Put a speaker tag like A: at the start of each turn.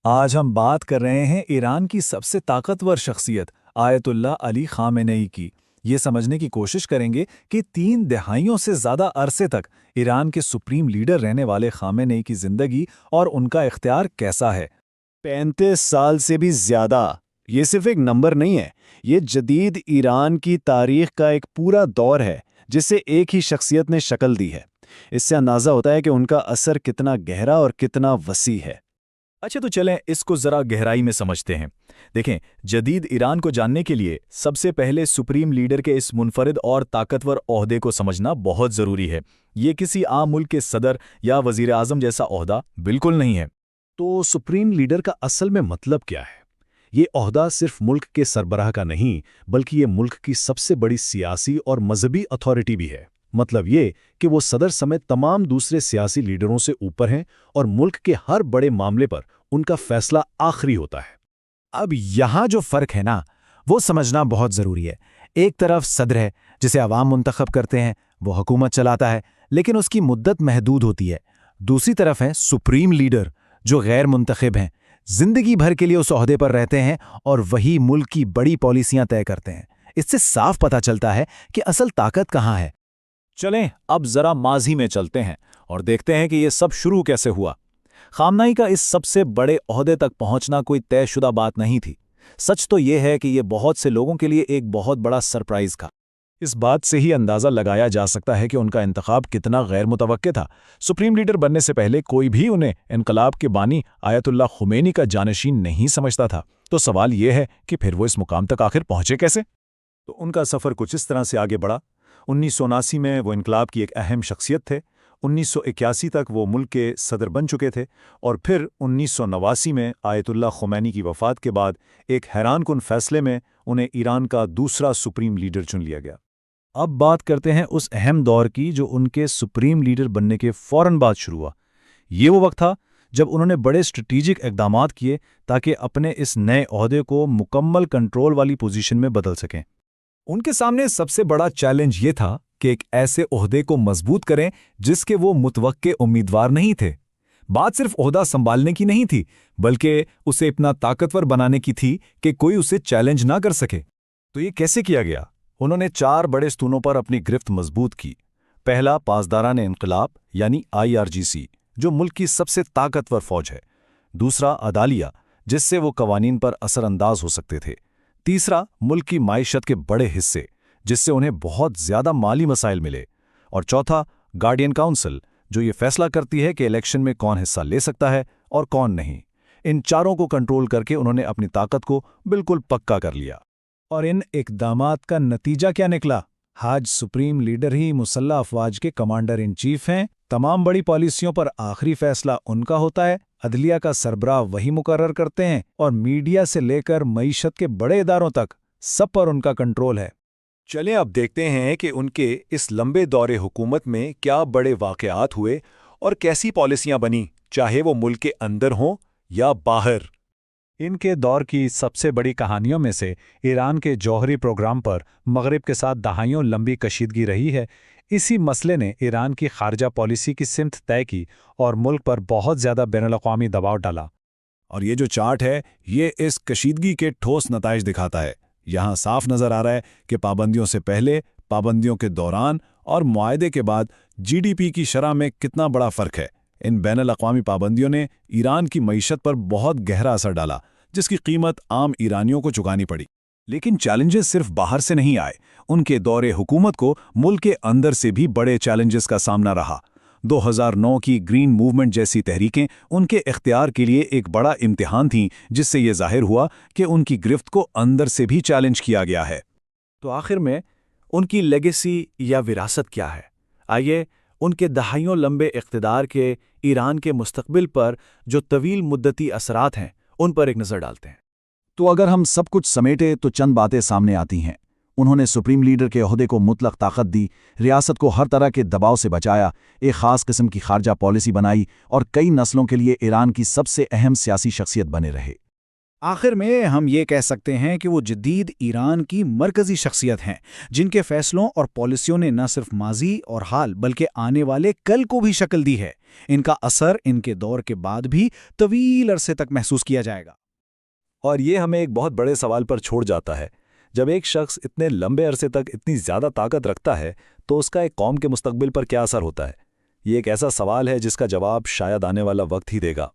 A: آج ہم بات کر رہے ہیں ایران کی سب سے طاقتور شخصیت آیت اللہ علی خامنئی کی۔ یہ سمجھنے کی کوشش کریں گے کہ 3 دہائیوں سے زیادہ عرصے تک ایران کے سپریم لیڈر رہنے والے خامنئی کی زندگی اور ان کا اختیار کیسا ہے۔
B: 35 سال سے بھی زیادہ، یہ صرف ایک نمبر نہیں ہے، یہ جدید ایران کی تاریخ کا ایک پورا دور ہے جسے ایک ہی شخصیت نے شکل دی ہے۔ اس سے اندازہ ہوتا ہے کہ ان کا اثر کتنا گہرا اور کتنا وسیع ہے۔
A: اچھا، تو چلیں اس کو ذرا گہرائی میں سمجھتے ہیں۔ دیکھیں، جدید ایران کو جاننے کے لیے سب سے پہلے سپریم لیڈر کے اس منفرد اور طاقتور عہدے کو سمجھنا بہت ضروری ہے۔ یہ کسی عام ملک کے صدر یا وزیر اعظم جیسا عہدہ بالکل نہیں ہے۔
B: تو سپریم لیڈر کا اصل میں مطلب کیا ہے؟ یہ عہدہ صرف ملک کے سربراہ کا نہیں، بلکہ یہ ملک کی سب سے بڑی سیاسی اور مذہبی اتھارٹی بھی ہے۔ مطلب یہ کہ وہ صدر سمیت تمام دوسرے سیاسی لیڈروں سے اوپر ہیں اور ملک کے ہر بڑے معاملے پر ان کا فیصلہ آخری ہوتا ہے۔
C: اب یہاں جو فرق ہے نا، وہ سمجھنا بہت ضروری ہے۔ ایک طرف صدر ہے جسے عوام منتخب کرتے ہیں، وہ حکومت چلاتا ہے، لیکن اس کی مدت محدود ہوتی ہے۔ دوسری طرف ہے سپریم لیڈر، جو غیر منتخب ہیں، زندگی بھر کے لیے اس عہدے پر رہتے ہیں اور وہی ملک کی بڑی پالیسیاں طے کرتے ہیں۔ اس سے صاف پتہ چلتا ہے کہ اصل طاقت کہاں ہے۔
A: چلیں اب ذرا ماضی میں چلتے ہیں اور دیکھتے ہیں کہ یہ سب شروع کیسے ہوا۔ خامنئی کا اس سب سے بڑے عہدے تک پہنچنا کوئی طے شدہ بات نہیں تھی۔ سچ تو یہ ہے کہ یہ بہت سے لوگوں کے لیے ایک بہت بڑا سرپرائز تھا۔
B: اس بات سے ہی اندازہ لگایا جا سکتا ہے کہ ان کا انتخاب کتنا غیر متوقع تھا۔ سپریم لیڈر بننے سے پہلے کوئی بھی انہیں انقلاب کے بانی آیت اللہ خمینی کا جانشین نہیں سمجھتا تھا۔ تو سوال یہ ہے کہ پھر وہ اس مقام تک آخر پہنچے کیسے؟
A: تو ان کا سفر کچھ اس طرح سے آگے بڑھا۔ 1979 میں وہ انقلاب کی ایک اہم شخصیت تھے۔ 1981 تک وہ ملک کے صدر بن چکے تھے اور پھر 1989 میں آیت اللہ خمینی کی وفات کے بعد ایک حیران کن فیصلے میں انہیں ایران کا دوسرا سپریم لیڈر چن لیا گیا۔ اب بات کرتے ہیں اس اہم دور کی جو ان کے سپریم لیڈر بننے کے فوراً بعد شروع ہوا۔ یہ وہ وقت تھا جب انہوں نے بڑے اسٹریٹجک اقدامات کیے تاکہ اپنے اس نئے عہدے کو مکمل کنٹرول والی پوزیشن میں بدل سکیں۔ ان کے سامنے سب سے بڑا چیلنج یہ تھا کہ ایک ایسے عہدے کو مضبوط کریں جس کے وہ متوقع امیدوار نہیں تھے۔ بات صرف عہدہ سنبھالنے کی نہیں تھی، بلکہ اسے اتنا طاقتور بنانے کی تھی کہ کوئی اسے چیلنج نہ کر سکے۔ تو یہ کیسے کیا گیا؟ انہوں نے 4 بڑے ستونوں پر اپنی گرفت مضبوط کی۔ پہلا، پاسداران انقلاب یعنی IRGC، جو ملک کی سب سے طاقتور فوج ہے۔ دوسرا، عدالیہ، جس سے وہ قوانین پر اثر انداز ہو سکتے تھے۔ تیسرا، ملک کی معیشت کے بڑے حصے، جس سے انہیں بہت زیادہ مالی مسائل ملے۔ اور چوتھا، گارڈین کاؤنسل، جو یہ فیصلہ کرتی ہے کہ الیکشن میں کون حصہ لے سکتا ہے اور کون نہیں۔ ان چاروں کو کنٹرول کر کے انہوں نے اپنی طاقت کو بالکل پکا کر لیا۔ اور ان اقدامات کا نتیجہ کیا نکلا؟ آج سپریم لیڈر ہی مسلح افواج کے کمانڈر ان چیف ہیں۔ تمام بڑی پالیسیوں پر آخری فیصلہ ان کا ہوتا ہے۔ عدلیہ کا سربراہ وہی مقرر کرتے ہیں اور میڈیا سے لے کر معیشت کے بڑے اداروں تک سب پر ان کا کنٹرول ہے۔ چلیں اب دیکھتے ہیں کہ ان کے اس لمبے دور حکومت میں کیا بڑے واقعات ہوئے اور کیسی پالیسیاں بنی، چاہے وہ ملک کے اندر ہوں یا باہر۔ ان کے دور کی سب سے بڑی کہانیوں میں سے ایران کے جوہری پروگرام پر مغرب کے ساتھ دہائیوں لمبی کشیدگی رہی ہے۔ اسی مسئلے نے ایران کی خارجہ پالیسی کی سمت طے کی اور ملک پر بہت زیادہ بین الاقوامی دباؤ ڈالا۔ اور یہ جو چارٹ ہے، یہ اس کشیدگی کے ٹھوس نتائج دکھاتا ہے۔ یہاں صاف نظر آ رہا ہے کہ پابندیوں سے پہلے، پابندیوں کے دوران اور معاہدے کے بعد GDP کی شرح میں کتنا بڑا فرق ہے۔ ان بین الاقوامی پابندیوں نے ایران کی معیشت پر بہت گہرا اثر ڈالا، جس کی قیمت عام ایرانیوں کو چکانی پڑی۔ لیکن چیلنجز صرف باہر سے نہیں آئے، ان کے دور حکومت کو ملک کے اندر سے بھی بڑے چیلنجز کا سامنا رہا۔ 2009 کی گرین موومنٹ جیسی تحریکیں ان کے اختیار کے لیے ایک بڑا امتحان تھیں، جس سے یہ ظاہر ہوا کہ ان کی گرفت کو اندر سے بھی چیلنج کیا گیا ہے۔ تو آخر میں ان کی لیگیسی یا وراثت کیا ہے؟ آئیے ان کے دہائیوں لمبے اقتدار کے ایران کے مستقبل پر جو طویل مدتی اثرات ہیں، ان پر ایک نظر ڈالتے ہیں۔
B: تو اگر ہم سب کچھ سمیٹے تو چند باتیں سامنے آتی ہیں۔ انہوں نے سپریم لیڈر کے عہدے کو مطلق طاقت دی، ریاست کو ہر طرح کے دباؤ سے بچایا، ایک خاص قسم کی خارجہ پالیسی بنائی اور کئی نسلوں کے لیے ایران کی سب سے اہم سیاسی شخصیت بنے رہے۔
D: آخر میں ہم یہ کہہ سکتے ہیں کہ وہ جدید ایران کی مرکزی شخصیت ہیں، جن کے فیصلوں اور پالیسیوں نے نہ صرف ماضی اور حال بلکہ آنے والے کل کو بھی شکل دی ہے۔ ان کا اثر ان کے دور کے بعد بھی طویل عرصے تک محسوس کیا جائے گا۔
A: اور یہ ہمیں ایک بہت بڑے سوال پر چھوڑ جاتا ہے۔ جب ایک شخص اتنے لمبے عرصے تک اتنی زیادہ طاقت رکھتا ہے تو اس کا ایک قوم کے مستقبل پر کیا اثر ہوتا ہے؟ یہ ایک ایسا سوال ہے جس کا جواب شاید آنے والا وقت ہی دے گا۔